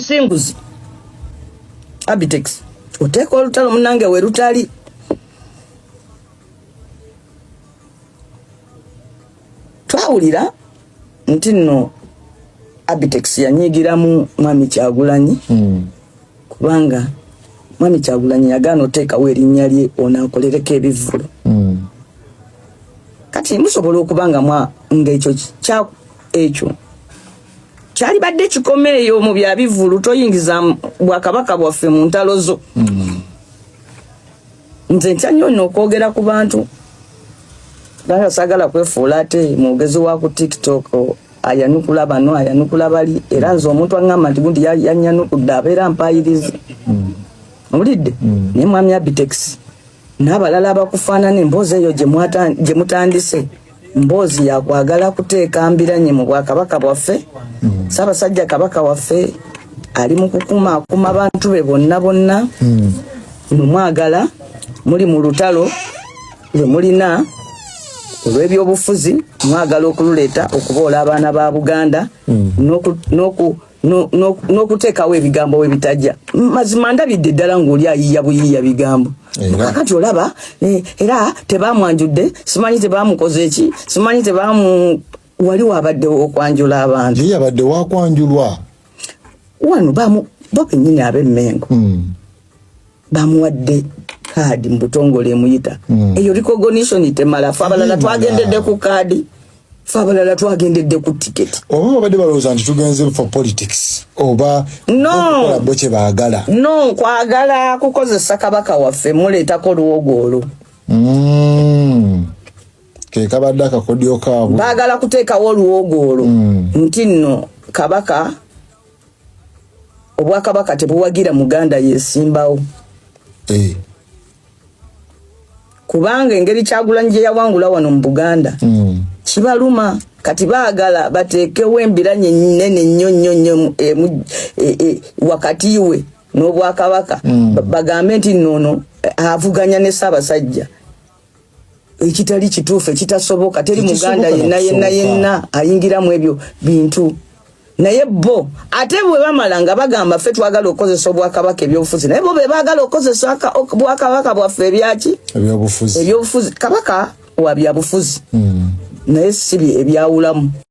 Singuzi Abitex oteka olutalo munange we lutali twawulira nti nno Abitex yanyigiramu mwami Kyagulanyi kubanga mwami Kyagulanyi yagaana oteekawo erinnya lye onaakolereko ebivvulu kati musobola okubanga ng'ekyo kyali badde kikomeeyo mu bya bivvulu toyingiza bwakabaka bwaffe mu ntalo zo nze ntya nnyo okwogera ku bantu baasagala kwefuula ate mwogezi wa ku TikTok ayanukula bano ayanukula bali era nze omuntu aŋŋamba nti gundi yanyanukudde abeera mpayirizi owulidde naye mwami Abitex n'abalala abakufaanana emboozi eyo gye mutandise mboozi yakwagala kuteeka mbiranye mu bwakabaka bwaffe Ssabasajja kabaka waffe ali mu kukumaakuma abantu be bonna mwagala muli mu lutalo lwe mulina olw'ebyobufuzi mwagala okululeeta okuboola abaana ba Buganda n'okuteekawo ebigambo we bitajja mazima ndabidde ddala ng'oli ayiiya buyiiya bigambo kakati olaba era tebamwanjudde simanyi tebamukoze eki simanyi wali wabadde okwanjula abantu ye yabadde wakwanjulwa wano Bobi nnyini ab'Emmengo bamuwadde kaadi mu butongole emuyita eyo recognition temala fe abalala twagendedde ku kaadi fe abalala twagendedde ku tiketi oba badde balowooza nti tugenze for politics oba okukola bo kye baagala no kwagala kukozesa kabaka waffe muleetako luwogolo ke kabadde akakodyo kaabwe baagala kuteekawo oluwogolo nti nno kabaka obwakabaka tebuwagira Muganda yesimbawo kubanga engeri Kyagulanyi gye yawangula wano mu Buganda kibaluma kati baagala bateekewo embiranye nnene nnyo wakati we n'obwakabaka bagambe nti nnono avuganya ne Ssabasajja ekitali kituufu ekitasoboka teri Muganda yenna ayingiramu ebyo bintu naye bo ate bwe bamala nga bagamba ffe twagala okukozesa obwakabaka ebyobufuzi naye bo be baagala okukozesa obwakabaka bwaffe ebyaki ebyobufuzi kabaka wa byabufuzi naye si ebyawulamu